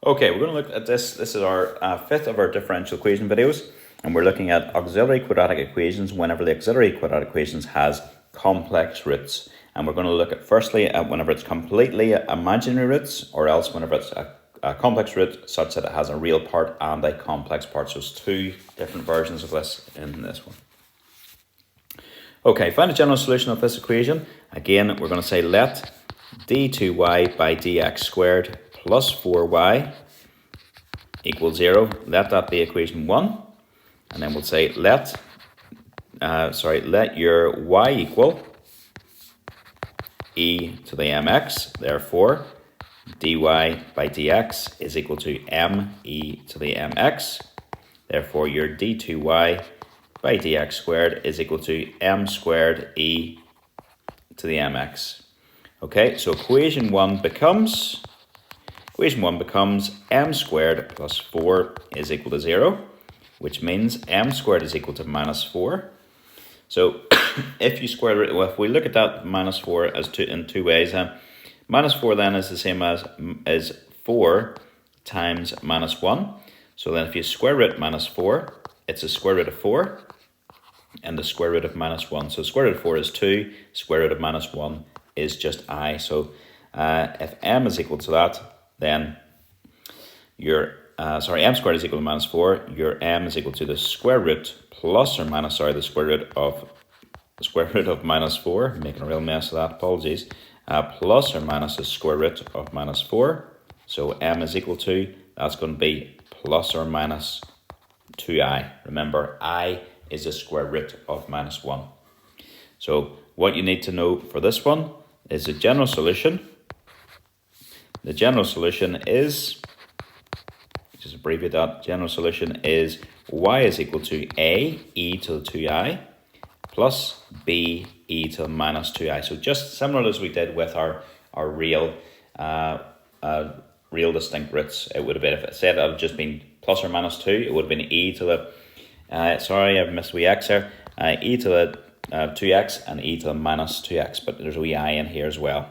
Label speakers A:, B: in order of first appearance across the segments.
A: Okay, we're going to look at this. This is our fifth of our differential equation videos, and we're looking at auxiliary quadratic equations whenever the auxiliary quadratic equations has complex roots. And we're going to look at firstly at whenever it's completely imaginary roots, or else whenever it's a complex root such that it has a real part and a complex part. So there's two different versions of this in this one. Okay, find a general solution of this equation. Again, we're going to say let d2y by dx squared plus 4y equals 0. Let that be equation 1. And then we'll say let your y equal e to the mx. Therefore, dy by dx is equal to me to the mx. Therefore, your d2y by dx squared is equal to m squared e to the mx. Okay, so equation 1 becomes m squared plus 4 is equal to 0, which means m squared is equal to minus 4. So if you square root, well, if we look at that minus 4 as in two ways, minus 4 then is the same as 4 times minus 1. So then if you square root minus 4, it's the square root of 4 and the square root of minus 1. So square root of 4 is 2, square root of minus 1 is just I. So if m is equal to that, then your m squared is equal to minus 4. Your m is equal to the square root plus or minus, the square root of minus 4. I'm making a real mess of that, apologies. Plus or minus the square root of minus 4. So m is equal to, that's going to be plus or minus 2i. Remember, I is the square root of minus 1. So what you need to know for this one is the general solution. The general solution is, just abbreviate that, general solution is y is equal to a e to the 2i plus b e to the minus 2i. So just similar as we did with our real distinct roots. It would have been, if it said it had just been plus or minus 2, it would have been e to the, sorry, I've missed a wee x there, e to the 2x and e to the minus 2x, but there's a wee I in here as well.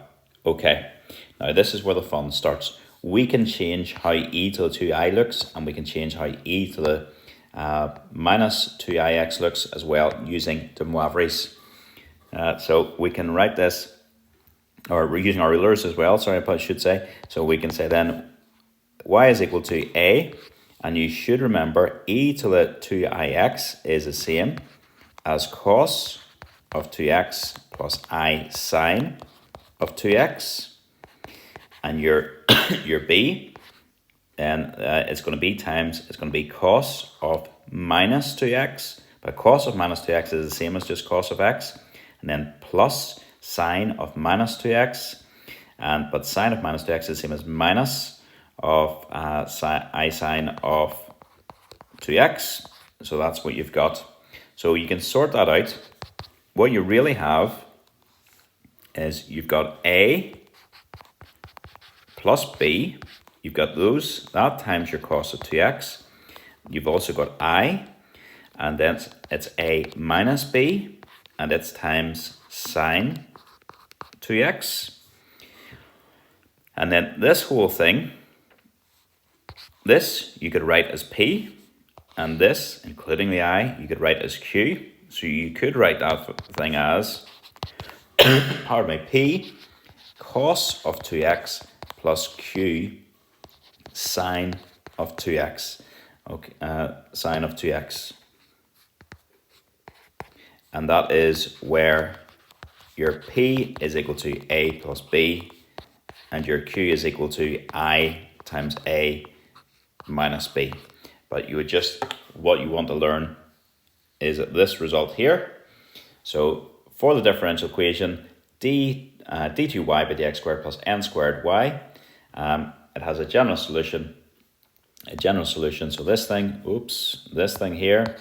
A: Okay, now this is where the fun starts. We can change how e to the 2i looks, and we can change how e to the minus 2ix looks as well using de Moivre's. So we can write this, or we're using our rulers as well, sorry, I should say. So we can say then y is equal to a, and you should remember e to the 2ix is the same as cos of 2x plus I sine of 2x, and your b, then it's going to be cos of minus 2x, but cos of minus 2x is the same as just cos of x, and then plus sine of minus 2x, but sine of minus 2x is the same as minus of I sine of 2x, so that's what you've got. So you can sort that out. What you really have is you've got a plus b. You've got that times your cos of 2x. You've also got I, and then it's a minus b, and it's times sine 2x. And then this whole thing, this you could write as p, and this, including the I, you could write as q. So you could write that thing as, pardon me, p cos of 2x plus q sine of 2x. Okay, sine of 2x. And that is where your p is equal to a plus b, and your q is equal to I times a minus b. But what you want to learn is this result here. So for the differential equation, d2y by dx squared plus n squared y, it has a general solution. So this thing here,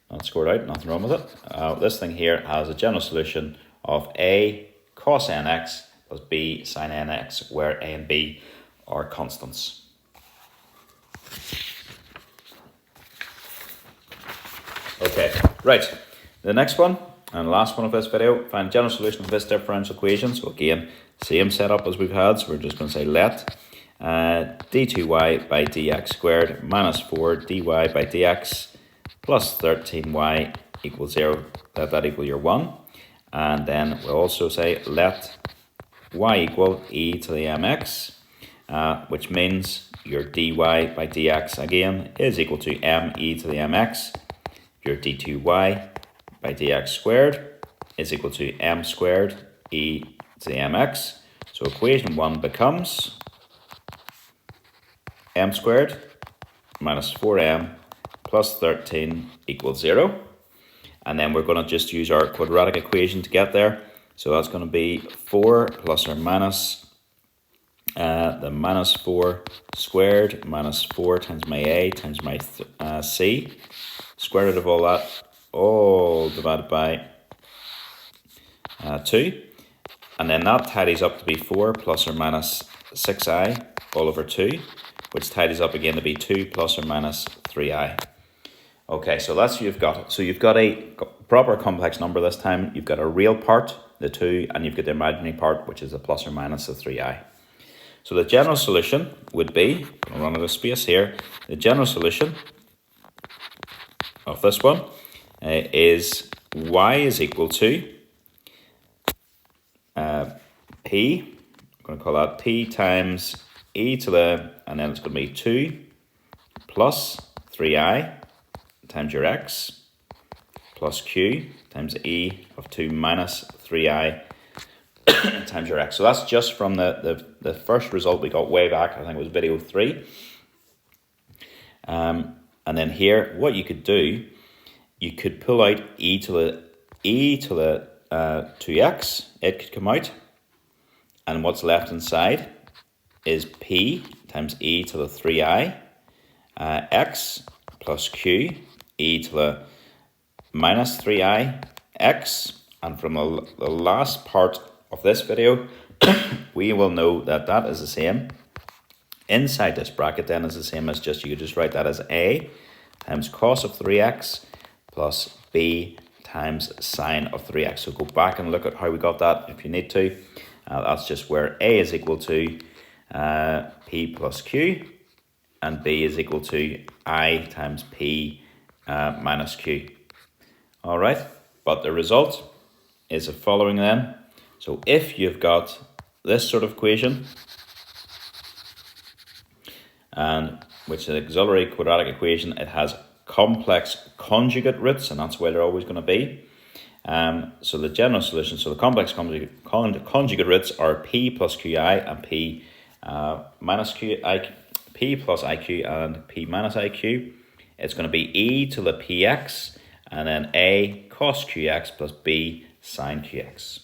A: not scored out, nothing wrong with it. This thing here has a general solution of a cos nx plus b sin nx, where a and b are constants. Okay, right. The next one and last one of this video, find general solution of this differential equation. So again, same setup as we've had. So we're just going to say let d2y by dx squared minus 4 dy by dx plus 13y equals 0. Let that equal your 1. And then we'll also say let y equal e to the mx, which means your dy by dx again is equal to m e to the mx. Your d2y by dx squared is equal to m squared e to the mx. So equation 1 becomes m squared minus 4m plus 13 equals 0. And then we're going to just use our quadratic equation to get there. So that's going to be 4 plus or minus the minus 4 squared minus 4 times my a times my c. Square root of all that, all divided by 2. And then that tidies up to be 4 plus or minus 6i all over 2, which tidies up again to be 2 plus or minus 3i. Okay, so that's what you've got. So you've got a proper complex number this time. You've got a real part, the 2, and you've got the imaginary part, which is the plus or minus the 3i. So the general solution would be, I'll run out of space here, the general solution of this one is y is equal to p, I'm going to call that p times e to the, and then it's going to be 2 plus 3i times your x plus q times e of 2 minus 3i times your x. So that's just from the first result we got way back, I think it was video 3. And then here, what you could do, you could pull out e to the 2x, it could come out, and what's left inside is p times e to the 3i, x plus q, e to the minus 3i, x, and from the last part of this video, we will know that that is the same. Inside this bracket then is the same as just, you could just write that as a times cos of 3x plus b times sine of 3x. So go back and look at how we got that if you need to. That's just where a is equal to p plus q and b is equal to I times p minus q. All right, but the result is the following then. So if you've got this sort of equation, and which is an auxiliary quadratic equation, it has complex conjugate roots, and that's where they're always going to be. So the general solution, so the complex conjugate roots are p plus qi and p minus qi, p plus iq and p minus iq. It's going to be e to the px and then a cos qx plus b sine qx.